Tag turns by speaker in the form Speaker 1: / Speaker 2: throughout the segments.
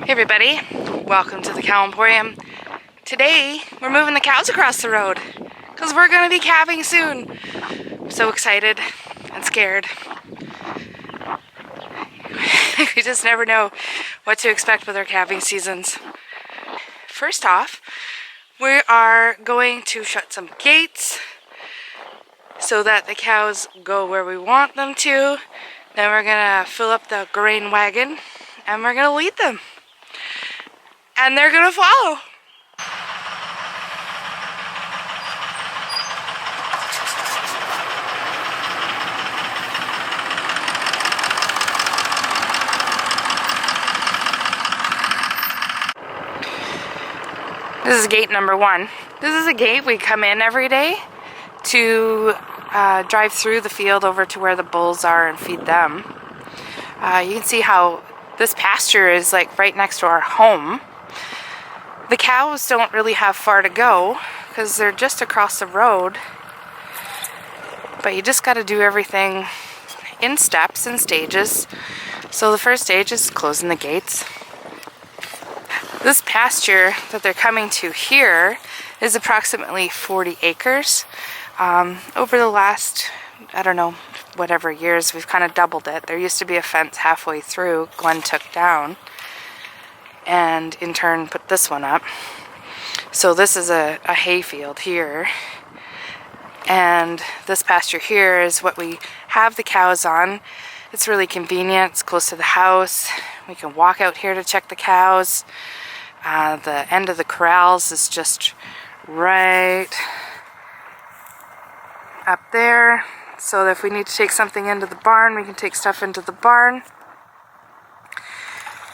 Speaker 1: Hey everybody, welcome to the Cow Emporium. Today we're moving the cows across the road because we're going to be calving soon. I'm so excited and scared. We just never know what to expect with our calving seasons. First off, we are going to shut some gates so that the cows go where we want them to. Then we're going to fill up the grain wagon and we're going to lead them. And they're gonna follow. This is gate number 1. This is a gate we come in every day to drive through the field over to where the bulls are and feed them. You can see how this pasture is like right next to our home. The cows don't really have far to go because they're just across the road, but you just got to do everything in steps and stages. So the first stage is closing the gates. This pasture that they're coming to here is approximately 40 acres. Over the last, I don't know, whatever years, we've kind of doubled it. There used to be a fence halfway through Glenn took down, and in turn put this one up. So this is a hay field here, and this pasture here is what we have the cows on. It's really convenient. It's close to the house. We can walk out here to check the cows. The end of the corrals is just right up there, so that if we need to take something into the barn, we can take stuff into the barn.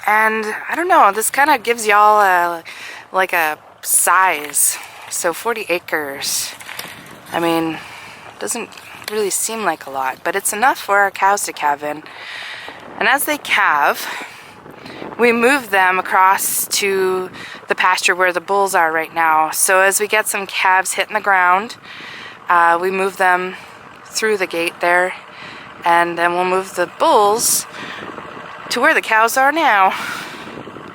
Speaker 1: And I don't know, this kind of gives y'all like a size. So 40 acres, I mean, doesn't really seem like a lot, but it's enough for our cows to calve in. And as they calve, we move them across to the pasture where the bulls are right now. So as we get some calves hitting the ground, we move them through the gate there, and then we'll move the bulls to where the cows are now.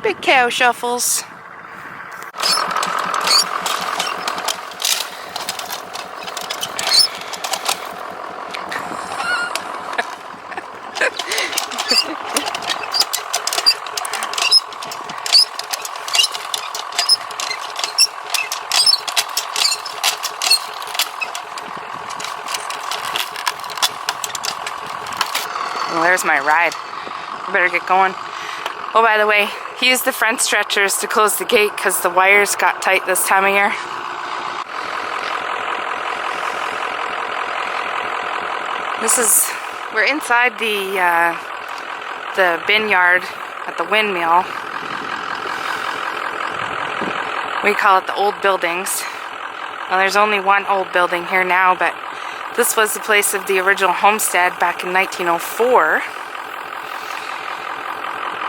Speaker 1: Big cow shuffles. Well, there's my ride. I better get going. Oh, by the way, he used the front stretchers to close the gate because the wires got tight this time of year. We're inside the bin yard at the windmill. We call it the old buildings. Well, there's only one old building here now, but this was the place of the original homestead back in 1904.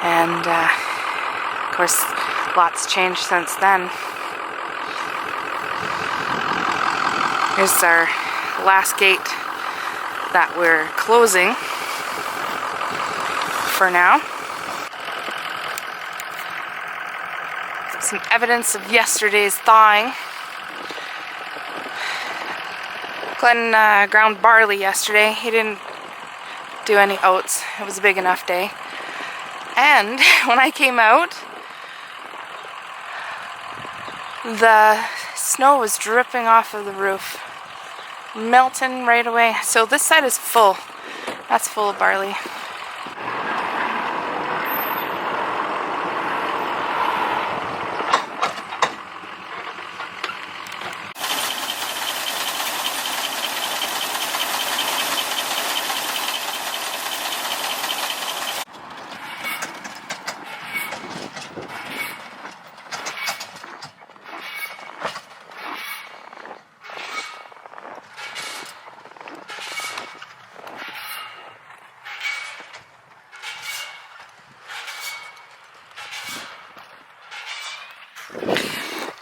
Speaker 1: And, of course, lots changed since then. Here's our last gate that we're closing for now. Some evidence of yesterday's thawing. Glenn ground barley yesterday. He didn't do any oats. It was a big enough day. And when I came out, the snow was dripping off of the roof, melting right away. So this side is full. That's full of barley.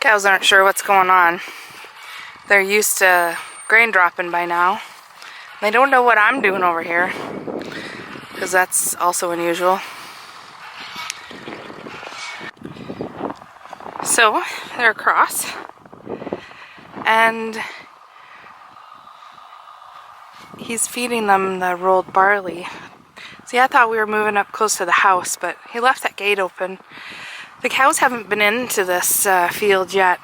Speaker 1: Cows aren't sure what's going on. They're used to grain dropping by now. They don't know what I'm doing over here, because that's also unusual. So they're across, and he's feeding them the rolled barley. See, I thought we were moving up close to the house, but he left that gate open. The cows haven't been into this field yet,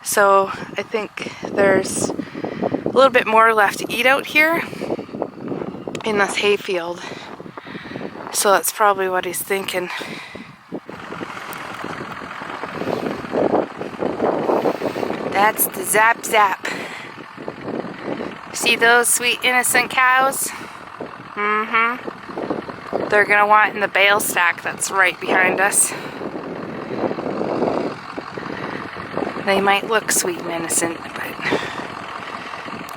Speaker 1: so I think there's a little bit more left to eat out here in this hay field. So that's probably what he's thinking. That's the zap zap. See those sweet innocent cows? They're gonna want in the bale stack that's right behind us. They might look sweet and innocent, but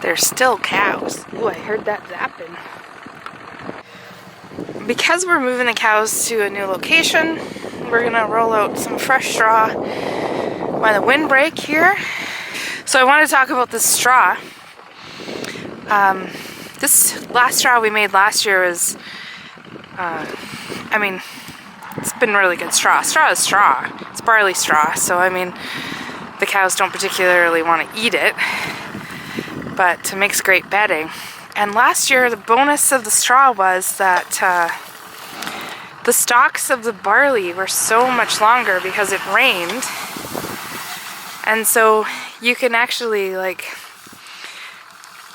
Speaker 1: they're still cows. Ooh, I heard that zapping. Because we're moving the cows to a new location, we're gonna roll out some fresh straw by the windbreak here. So I want to talk about this straw. This last straw we made last year was, I mean, it's been really good straw. Straw is straw. It's barley straw, so I mean, the cows don't particularly want to eat it, but it makes great bedding. And last year, the bonus of the straw was that the stalks of the barley were so much longer because it rained. And so you can actually, like,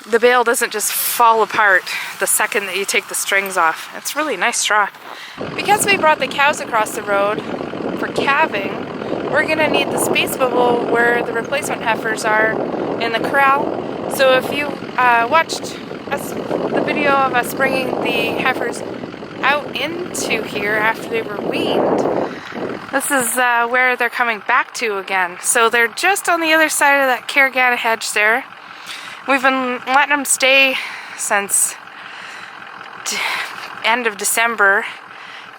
Speaker 1: the bale doesn't just fall apart the second that you take the strings off. It's really nice straw. Because we brought the cows across the road for calving, we're gonna need the space bubble where the replacement heifers are in the corral. So if you watched the video of us bringing the heifers out into here after they were weaned, this is where they're coming back to again. So they're just on the other side of that Caragana hedge there. We've been letting them stay since end of December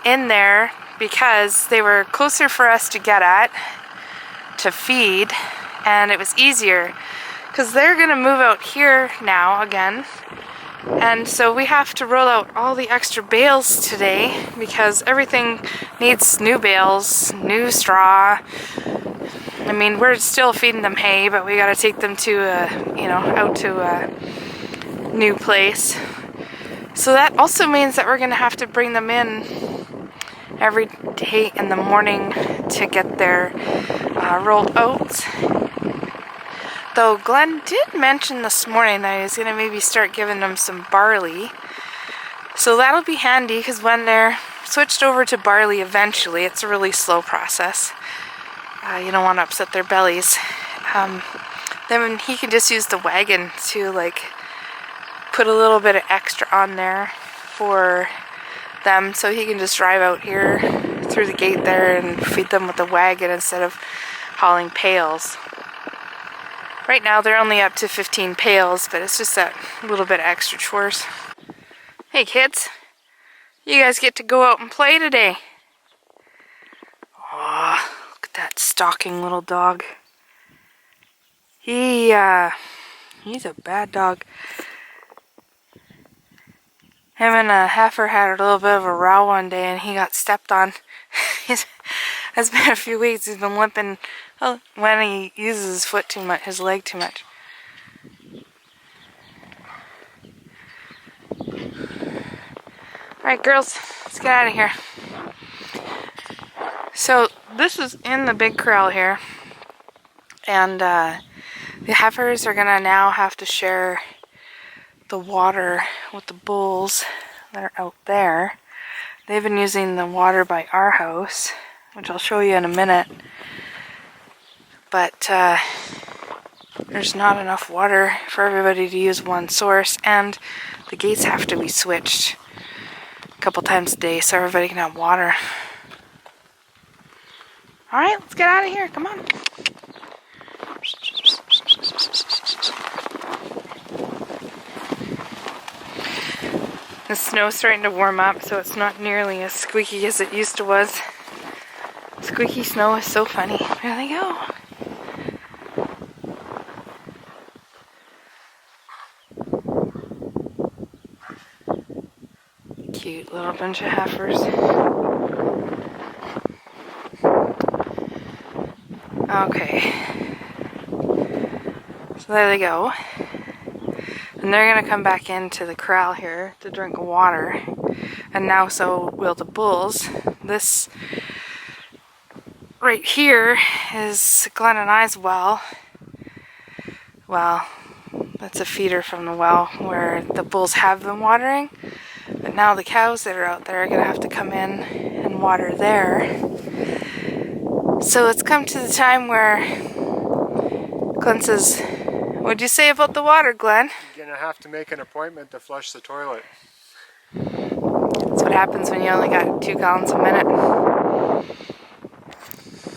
Speaker 1: in there because they were closer for us to get at, to feed, and it was easier because they're gonna move out here now again. And so we have to roll out all the extra bales today because everything needs new bales, new straw. I mean, we're still feeding them hay, but we got to take them to out to a new place. So that also means that we're going to have to bring them in every day in the morning to get their rolled oats. Though Glenn did mention this morning that he was going to maybe start giving them some barley. So that'll be handy because when they're switched over to barley eventually, it's a really slow process. You don't want to upset their bellies. Then he can just use the wagon to like put a little bit of extra on there for them, so he can just drive out here through the gate there and feed them with the wagon instead of hauling pails. Right now they're only up to 15 pails, but it's just that little bit of extra chores. Hey kids, you guys get to go out and play today. Oh, look at that stalking little dog. He's a bad dog. Him and a heifer had a little bit of a row one day and he got stepped on. It's been a few weeks. He's been limping when he uses his foot too much, his leg too much. Alright girls, let's get out of here. So this is in the big corral here, and the heifers are gonna now have to share the water with the bulls that are out there. They've been using the water by our house, which I'll show you in a minute, but there's not enough water for everybody to use one source, and the gates have to be switched a couple times a day so everybody can have water. Alright, let's get out of here, come on. The snow's starting to warm up, so it's not nearly as squeaky as it used to was. Squeaky snow is so funny. There they go. Cute little bunch of heifers. Okay. So there they go. And they're going to come back into the corral here to drink water. And now so will the bulls. This right here is Glenn and I's well. Well, that's a feeder from the well where the bulls have been watering. But now the cows that are out there are going to have to come in and water there. So it's come to the time where Glenn says, what'd you say about the water, Glenn?
Speaker 2: You're going to have to make an appointment to flush the toilet.
Speaker 1: That's what happens when you only got 2 gallons a minute.